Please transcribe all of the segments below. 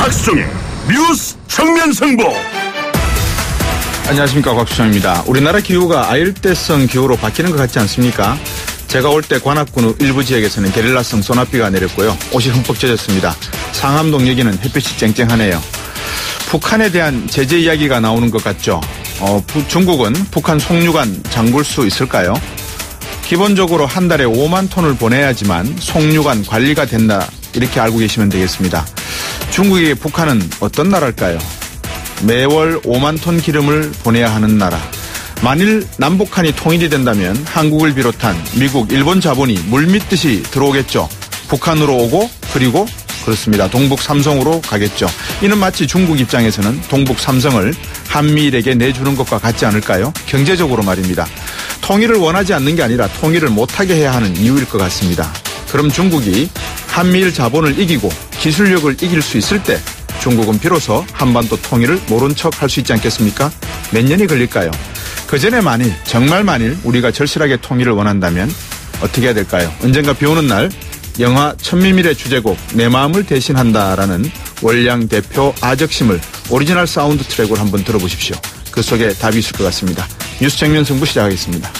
곽수정의 뉴스 정면승부. 안녕하십니까, 곽수정입니다. 우리나라 기후가 아열대성 기후로 바뀌는 것 같지 않습니까? 제가 올 때 관악군 일부 지역에서는 게릴라성 소나비가 내렸고요. 옷이 흠뻑 젖었습니다. 상암동 여기는 햇빛이 쨍쨍하네요. 북한에 대한 제재 이야기가 나오는 것 같죠. 중국은 북한 송유관 잠글 수 있을까요? 기본적으로 한 달에 5만 톤을 보내야지만 송유관 관리가 된다, 이렇게 알고 계시면 되겠습니다. 중국에게 북한은 어떤 나라일까요? 매월 5만 톤 기름을 보내야 하는 나라. 만일 남북한이 통일이 된다면 한국을 비롯한 미국, 일본 자본이 물밀듯이 들어오겠죠. 북한으로 오고 그리고 그렇습니다. 동북 삼성으로 가겠죠. 이는 마치 중국 입장에서는 동북 삼성을 한미일에게 내주는 것과 같지 않을까요? 경제적으로 말입니다. 통일을 원하지 않는 게 아니라 통일을 못하게 해야 하는 이유일 것 같습니다. 그럼 중국이 한미일 자본을 이기고 기술력을 이길 수 있을 때 중국은 비로소 한반도 통일을 모른 척 할 수 있지 않겠습니까? 몇 년이 걸릴까요? 그 전에 만일, 정말 만일 우리가 절실하게 통일을 원한다면 어떻게 해야 될까요? 언젠가 비 오는 날 영화 천미밀의 주제곡 내 마음을 대신한다라는 월량 대표 아적심을 오리지널 사운드 트랙으로 한번 들어보십시오. 그 속에 답이 있을 것 같습니다. 뉴스 정면 승부 시작하겠습니다.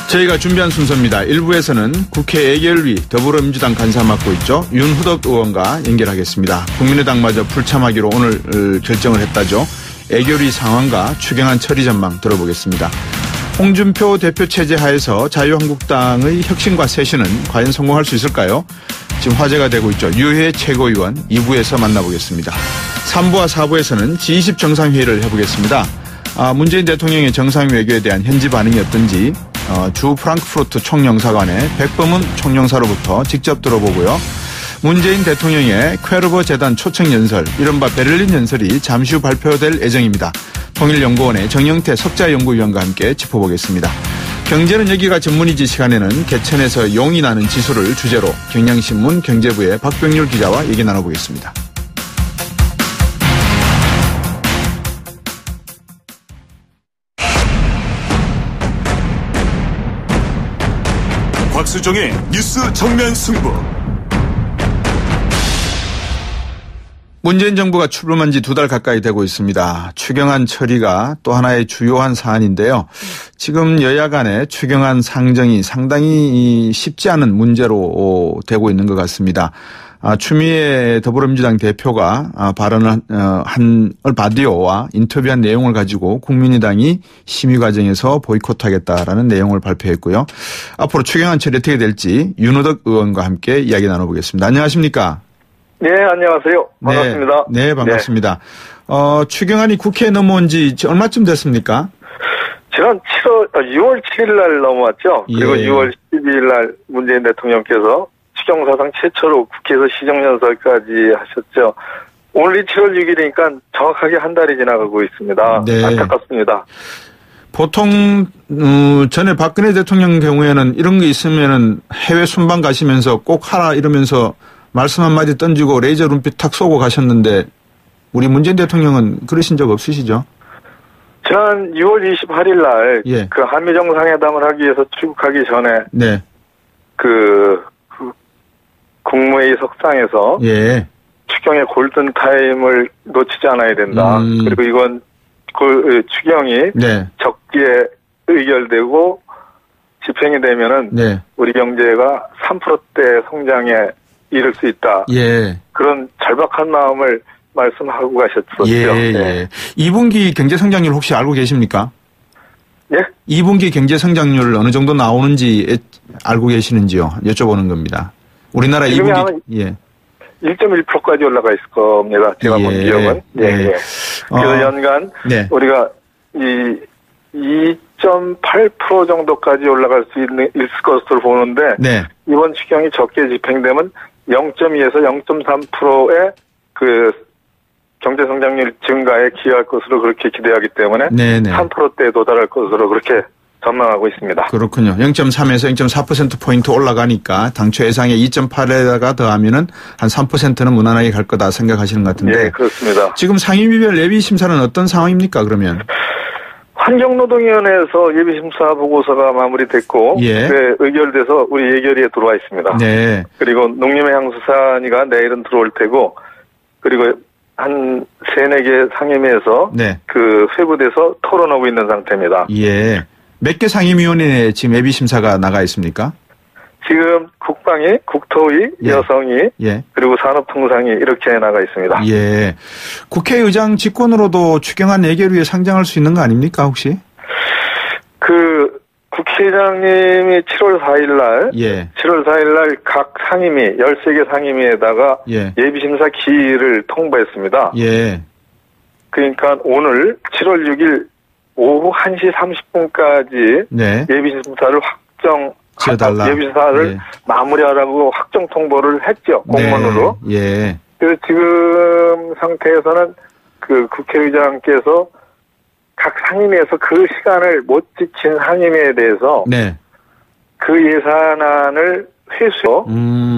저희가 준비한 순서입니다. 1부에서는 국회 예결위 더불어민주당 간사 맡고 있죠. 윤후덕 의원과 연결하겠습니다. 국민의당마저 불참하기로 오늘 결정을 했다죠. 예결위 상황과 추경안 처리 전망 들어보겠습니다. 홍준표 대표 체제 하에서 자유한국당의 혁신과 쇄신은 과연 성공할 수 있을까요? 지금 화제가 되고 있죠. 유해 최고위원 2부에서 만나보겠습니다. 3부와 4부에서는 G20 정상회의를 해보겠습니다. 문재인 대통령의 정상외교에 대한 현지 반응이 어떤지 주 프랑크푸르트 총영사관의 백범은 총영사로부터 직접 들어보고요. 문재인 대통령의 퀘르버 재단 초청 연설, 이른바 베를린 연설이 잠시 후 발표될 예정입니다. 통일연구원의 정영태 석자연구위원과 함께 짚어보겠습니다. 경제는 여기가 전문이지 시간에는 개천에서 용이 나는 지수를 주제로 경향신문 경제부의 박병률 기자와 얘기 나눠보겠습니다. 곽수정의 뉴스 정면 승부. 문재인 정부가 출범한 지 2달 가까이 되고 있습니다. 추경안 처리가 또 하나의 주요한 사안인데요. 지금 여야 간의 추경안 상정이 상당히 쉽지 않은 문제로 되고 있는 것 같습니다. 추미애 더불어민주당 대표가 발언을 한 바디오와 인터뷰한 내용을 가지고 국민의당이 심의 과정에서 보이콧하겠다라는 내용을 발표했고요. 앞으로 추경안 처리 어떻게 될지 윤호덕 의원과 함께 이야기 나눠보겠습니다. 안녕하십니까? 네, 안녕하세요. 반갑습니다. 네, 반갑습니다. 네. 추경안이 국회에 넘어온 지 얼마쯤 됐습니까? 지난 6월 7일 날 넘어왔죠. 그리고 예. 6월 12일 날 문재인 대통령께서 추경 사상 최초로 국회에서 시정연설까지 하셨죠. 오늘이 7월 6일이니까 정확하게 한 달이 지나가고 있습니다. 네. 안타깝습니다. 보통 전에 박근혜 대통령 경우에는 이런 게 있으면은 해외 순방 가시면서 꼭 하라 이러면서 말씀 한마디 던지고 레이저 눈빛 탁 쏘고 가셨는데 우리 문재인 대통령은 그러신 적 없으시죠? 지난 6월 28일 날 예. 그 한미 정상회담을 하기 위해서 출국하기 전에 네. 국무회의 석상에서 예. 추경의 골든 타임을 놓치지 않아야 된다. 그리고 이건 추경이 네. 적기에 의결되고 집행이 되면은 네. 우리 경제가 3%대 성장에 이를 수 있다. 예. 그런 절박한 마음을 말씀하고 가셨었죠. 예. 네. 2분기 경제 성장률 혹시 알고 계십니까? 예? 2분기 경제 성장률 어느 정도 나오는지 알고 계시는지요? 여쭤보는 겁니다. 우리나라 2분기. 예. 1.1%까지 올라가 있을 겁니다. 제가 본 기억은. 네. 예. 그래서 연간 네. 우리가 2.8% 정도까지 올라갈 수 있을 것으로 보는데 네. 이번 추경이 적게 집행되면 0.2에서 0.3%의 그 경제 성장률 증가에 기여할 것으로 그렇게 기대하기 때문에 네네. 3%대에 도달할 것으로 그렇게 전망하고 있습니다. 그렇군요. 0.3에서 0.4%포인트 올라가니까 당초 예상의 2.8에다가 더하면은 한 3%는 무난하게 갈 거다 생각하시는 것 같은데. 네, 그렇습니다. 지금 상임위별 예비 심사는 어떤 상황입니까, 그러면? 환경노동위원회에서 예비심사 보고서가 마무리됐고 예. 네, 의결돼서 우리 예결위에 들어와 있습니다. 네. 그리고 농림의 향수산이가 내일은 들어올 테고 그리고 한 3-4개 상임위에서 네. 그 회부돼서 토론하고 있는 상태입니다. 예. 몇 개 상임위원회에 지금 예비심사가 나가 있습니까? 지금 국방위, 국토위, 예. 여성위, 예. 그리고 산업통상위 이렇게 나가 있습니다. 예. 국회의장 직권으로도 추경안 예결위에 상정할 수 있는 거 아닙니까, 혹시? 그 국회의장님이 7월 4일 날, 예. 7월 4일 날 각 상임위, 13개 상임위에다가 예. 예비심사 기일을 통보했습니다. 예. 그러니까 오늘 7월 6일 오후 1시 30분까지 네. 예비심사를 지어달라. 예비심사를 예. 마무리하라고 확정 통보를 했죠. 공문으로. 네. 예. 그래서 지금 상태에서는 그 국회의장께서 각 상임위에서 그 시간을 못 지킨 상임위에 대해서 네. 그 예산안을 회수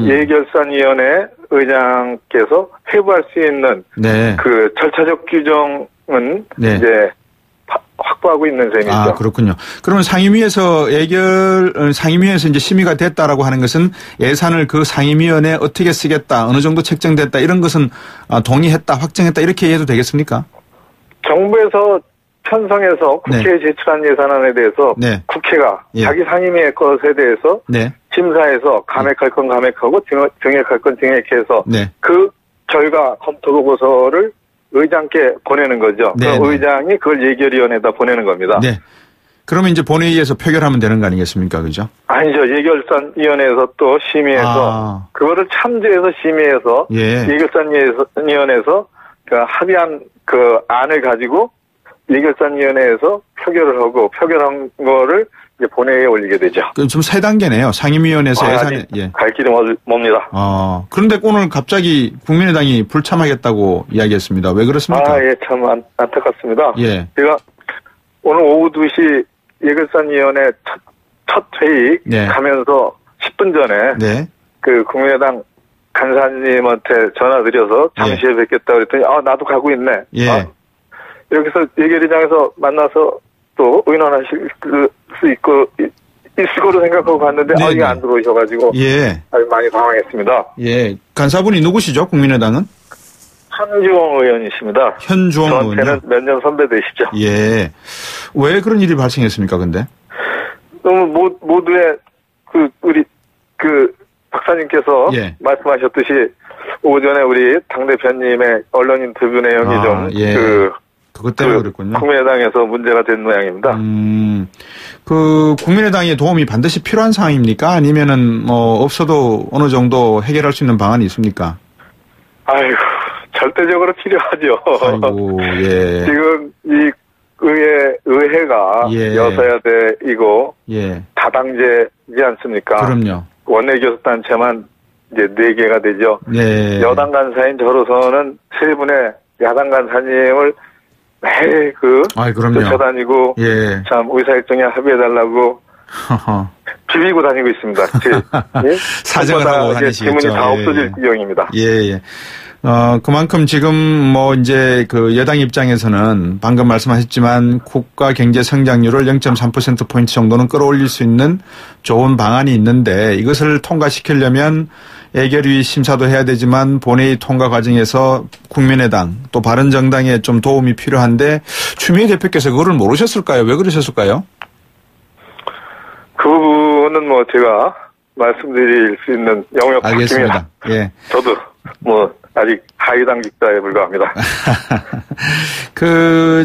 예결산위원회 의장께서 회부할 수 있는 네. 그 절차적 규정은 네. 이제 확보하고 있는 셈이죠. 아, 그렇군요. 그러면 상임위에서 상임위에서 이제 심의가 됐다라고 하는 것은 예산을 그 상임위원회에 어떻게 쓰겠다, 어느 정도 책정됐다, 이런 것은 동의했다, 확정했다, 이렇게 해도 되겠습니까? 정부에서 편성해서 국회에 제출한 예산안에 대해서 네. 국회가 예. 자기 상임위의 것에 대해서 네. 심사해서 감액할 건 감액하고 증액할 건 증액해서 네. 그 결과 검토 보고서를 의장께 보내는 거죠. 네, 그 네. 의장이 그걸 예결위원회에다 보내는 겁니다. 네. 그러면 이제 본회의에서 표결하면 되는 거 아니겠습니까? 그죠? 아니죠. 예결산위원회에서 또 심의해서 그거를 참조해서 심의해서 예. 예결산위원회에서 그 합의한 그 안을 가지고 예결산위원회에서 표결을 하고 표결한 거를 이제 본회의에 올리게 되죠. 좀 세 단계네요. 상임위원회에서 예산에. 예. 갈 길이 멉니다. 그런데 오늘 갑자기 국민의당이 불참하겠다고 이야기했습니다. 왜 그렇습니까? 예, 참 안타깝습니다. 예. 제가 오늘 오후 2시 예결산위원회 첫 회의 네. 가면서 10분 전에 네. 그 국민의당 간사님한테 전화드려서 잠시 후에 뵙겠다 그랬더니 나도 가고 있네. 예. 이렇게 해서 예결위장에서 만나서 또 의논하실 수 있을 거로 생각하고 갔는데 네네. 이게 안 들어오셔가지고 예. 아주 많이 당황했습니다. 예. 간사분이 누구시죠? 국민의당은? 현주홍 의원이십니다. 현주홍 의원이요? 저한테는 몇 년 선배 되시죠. 예. 왜 그런 일이 발생했습니까, 근데? 너무 모두의 우리 박사님께서 예. 말씀하셨듯이 오전에 우리 당대표님의 언론 인터뷰 내용이 예. 그것 때문에 그랬군요. 국민의당에서 문제가 된 모양입니다. 국민의당의 도움이 반드시 필요한 상황입니까? 아니면은 없어도 어느 정도 해결할 수 있는 방안이 있습니까? 아이고, 절대적으로 필요하죠. 아이고, 예. 지금 이 의회가 예. 여서야대이고 예. 다당제지 않습니까? 그럼요. 원내교섭단체만 이제 4개가 되죠. 네. 여당 간사인 저로서는 3분의 야당 간사님을 매일 그럼요. 쫓아다니고 예. 참 의사일정에 합의해달라고 비비고 다니고 있습니다. 사정을 하고 다니시겠죠. 지문이 다 없어질 지경입니다. 예. 그만큼 지금 이제 여당 입장에서는 방금 말씀하셨지만 국가 경제 성장률을 0.3%포인트 정도는 끌어올릴 수 있는 좋은 방안이 있는데 이것을 통과시키려면 예결위 심사도 해야 되지만 본회의 통과 과정에서 국민의당 또 바른정당에 좀 도움이 필요한데 추미애 대표께서 그거를 모르셨을까요? 왜 그러셨을까요? 그 부분은 제가 말씀드릴 수 있는 영역 알겠습니다. 예. 저도 아직 하위당직자에 불과합니다.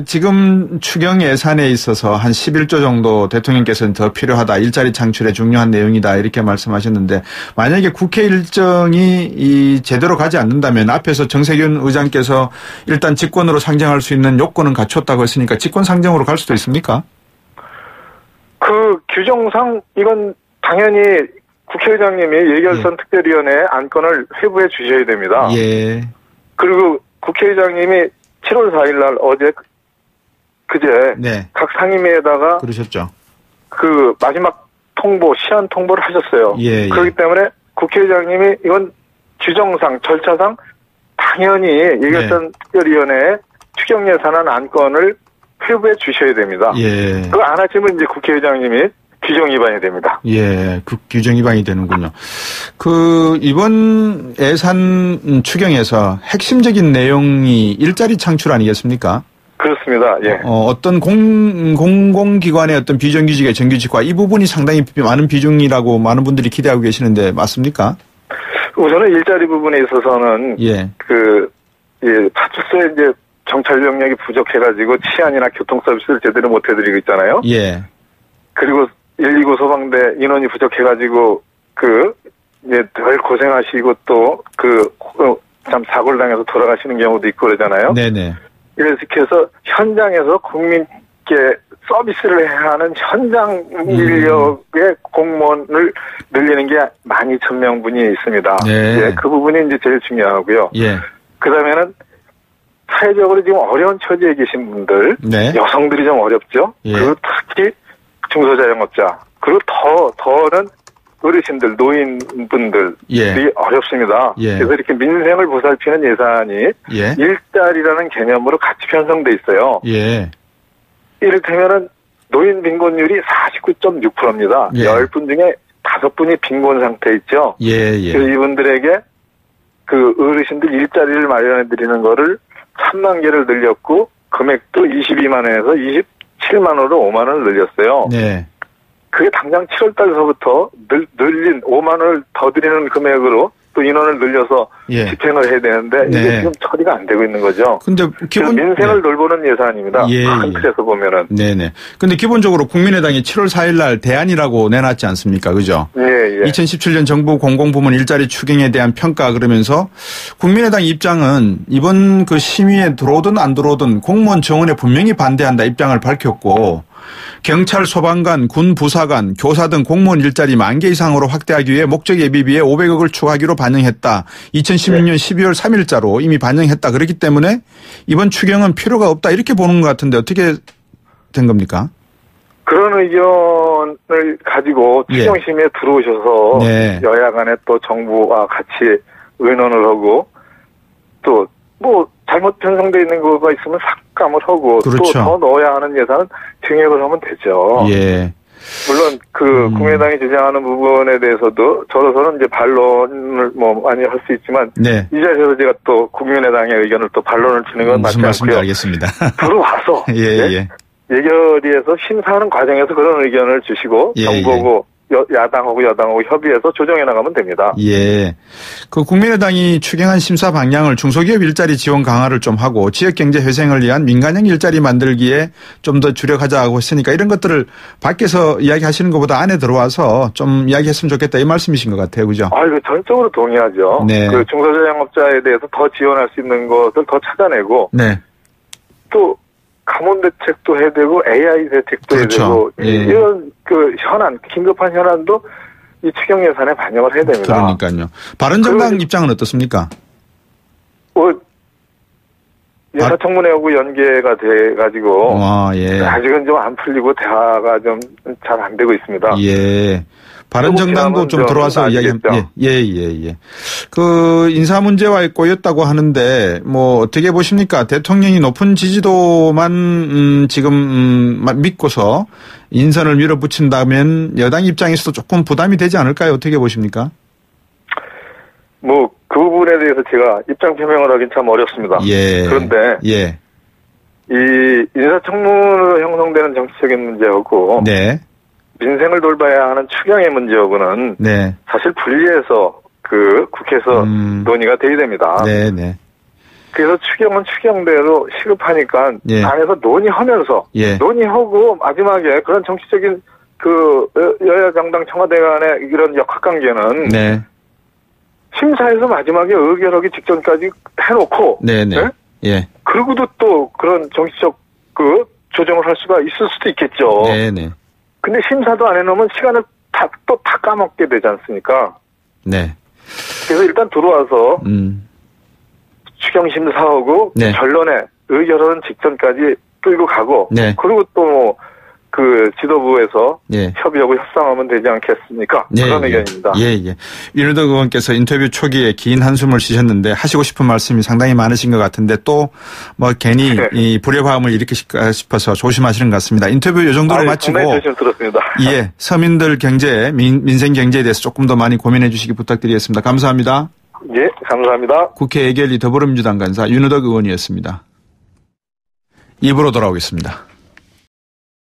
지금 추경 예산에 있어서 한 11조 정도 대통령께서는 더 필요하다. 일자리 창출에 중요한 내용이다. 이렇게 말씀하셨는데 만약에 국회 일정이 제대로 가지 않는다면 앞에서 정세균 의장께서 일단 직권으로 상정할 수 있는 요건은 갖췄다고 했으니까 직권 상정으로 갈 수도 있습니까? 규정상 이건 당연히 국회의장님이 예결선 특별위원회 안건을 회부해 주셔야 됩니다. 예. 그리고 국회의장님이 7월 4일 날 그제 각 상임위에다가 그러셨죠. 마지막 시한 통보를 하셨어요. 예. 그렇기 때문에 국회의장님이 이건 규정상 절차상 당연히 예결선 특별위원회에 추경 예산안 안건을 회부해 주셔야 됩니다. 예. 그거 안 하시면 이제 국회의장님이 규정 위반이 됩니다. 예, 그 규정 위반이 되는군요. 이번 예산 추경에서 핵심적인 내용이 일자리 창출 아니겠습니까? 그렇습니다. 예. 어떤 공공기관의 어떤 비정규직의 정규직화 이 부분이 상당히 많은 비중이라고 많은 분들이 기대하고 계시는데 맞습니까? 우선은 일자리 부분에 있어서는 예. 파출소에 이제 경찰 병력이 부족해가지고 치안이나 교통 서비스를 제대로 못 해드리고 있잖아요. 예. 그리고 119 소방대 인원이 부족해가지고 이제 덜 고생하시고 또 참 사고를 당해서 돌아가시는 경우도 있고 그러잖아요. 네네. 이래서 현장에서 국민께 서비스를 해야 하는 현장 인력의 공무원을 늘리는 게 12,000명분이 있습니다. 네. 예, 그 부분이 이제 제일 중요하고요. 예. 그 다음에는 사회적으로 지금 어려운 처지에 계신 분들, 네. 여성들이 좀 어렵죠. 예. 그리고 특히 중소자영업자, 그리고 더는 어르신들, 노인분들이 예. 어렵습니다. 예. 그래서 이렇게 민생을 보살피는 예산이 예. 일자리라는 개념으로 같이 편성돼 있어요. 예. 이를테면은 노인 빈곤율이 49.6%입니다. 예. 10분 중에 5분이 빈곤 상태 있죠. 예. 예. 그래서 이분들에게 어르신들 일자리를 마련해 드리는 거를 3만 개를 늘렸고 금액도 22만 원에서 27만 원으로 5만 원을 늘렸어요. 네. 그게 당장 7월 달서부터 늘린 5만 원을 더 드리는 금액으로 또 인원을 늘려서 예. 집행을 해야 되는데 이게 네. 지금 처리가 안 되고 있는 거죠. 근데 그래서 민생을 돌보는 예산입니다. 예. 큰 틀에서 보면은. 네네. 근데 기본적으로 국민의당이 7월 4일 날 대안이라고 내놨지 않습니까? 그죠? 예, 예. 2017년 정부 공공부문 일자리 추경에 대한 평가 그러면서 국민의당 입장은 이번 심의에 들어오든 안 들어오든 공무원 정원에 분명히 반대한다 입장을 밝혔고 경찰, 소방관, 군 부사관, 교사 등 공무원 일자리 10,000개 이상으로 확대하기 위해 목적 예비비에 500억을 추가하기로 반영했다. 2016년 12월 3일자로 이미 반영했다. 그렇기 때문에 이번 추경은 필요가 없다. 이렇게 보는 것 같은데 어떻게 된 겁니까? 그런 의견을 가지고 추경심의에 들어오셔서 네. 여야 간에 또 정부와 같이 의논을 하고 또 잘못 편성되어 있는 거가 있으면 삭감을 하고 그렇죠. 또 더 넣어야 하는 예산은 증액을 하면 되죠. 예. 물론 국민의당이 주장하는 부분에 대해서도 저로서는 이제 반론을 많이 할 수 있지만 네. 이 자리에서 제가 또 국민의당의 의견을 또 반론을 치는 건 맞지 무슨 말씀인지 않고요. 알겠습니다. 들어와서 예. 예결위에서 심사하는 과정에서 그런 의견을 주시고 예, 정부하고 야당하고 여당하고 협의해서 조정해 나가면 됩니다. 예. 국민의당이 추경한 심사 방향을 중소기업 일자리 지원 강화를 좀 하고 지역경제 회생을 위한 민간형 일자리 만들기에 좀 더 주력하자고 했으니까 이런 것들을 밖에서 이야기하시는 것보다 안에 들어와서 좀 이야기했으면 좋겠다 이 말씀이신 것 같아요. 그죠? 이거 전적으로 동의하죠. 네. 중소자영업자에 대해서 더 지원할 수 있는 것을 더 찾아내고 네. 또 가문 대책도 해야 되고 AI 대책도 그렇죠. 해야 되고 예. 이런 현안, 긴급한 현안도 이 추경 예산에 반영을 해야 됩니다. 그러니까요. 바른정당 입장은 어떻습니까? 인사청문회하고 연계가 돼가지고 예. 아직은 좀 안 풀리고 대화가 좀 잘 안 되고 있습니다. 예. 바른정당도 좀 들어와서 이야기하면 예. 인사 문제와 꼬였다고 하는데 어떻게 보십니까? 대통령이 높은 지지도만 지금 믿고서 인선을 밀어붙인다면 여당 입장에서도 조금 부담이 되지 않을까요? 어떻게 보십니까? 그 부분에 대해서 제가 입장 표명을 하긴 참 어렵습니다. 예. 그런데 예. 이 인사청문으로 형성되는 정치적인 문제하고 네. 민생을 돌봐야 하는 추경의 문제하고는 네. 사실 분리해서 국회에서 논의가 돼야 됩니다. 네. 그래서 추경은 추경대로 시급하니까 예. 안에서 논의하면서 논의하고 마지막에 그런 정치적인 여야 정당 청와대 간의 이런 역학관계는 네. 심사에서 마지막에 의결하기 직전까지 해놓고 네. 예. 그리고도 또 그런 정치적 조정을 할 수가 있을 수도 있겠죠. 네. 근데 심사도 안 해놓으면 시간을 다 까먹게 되지 않습니까? 네. 그래서 일단 들어와서 추경 심사하고 결론에 의결하는 직전까지 끌고 가고 네. 그리고 또 그 지도부에서 예. 협의하고 협상하면 되지 않겠습니까? 예, 그런 예. 의견입니다. 예. 윤호덕 의원께서 인터뷰 초기에 긴 한숨을 쉬셨는데 하시고 싶은 말씀이 상당히 많으신 것 같은데 또 뭐 괜히 이 불협화음을 일으키실까 싶어서 조심하시는 것 같습니다. 인터뷰 이 정도로 마치고. 상당히 조심스럽습니다. 예. 서민들 경제, 민생 경제에 대해서 조금 더 많이 고민해 주시기 부탁드리겠습니다. 감사합니다. 예, 감사합니다. 국회 예결위 더불어민주당 간사 윤호덕 의원이었습니다. 입으로 돌아오겠습니다.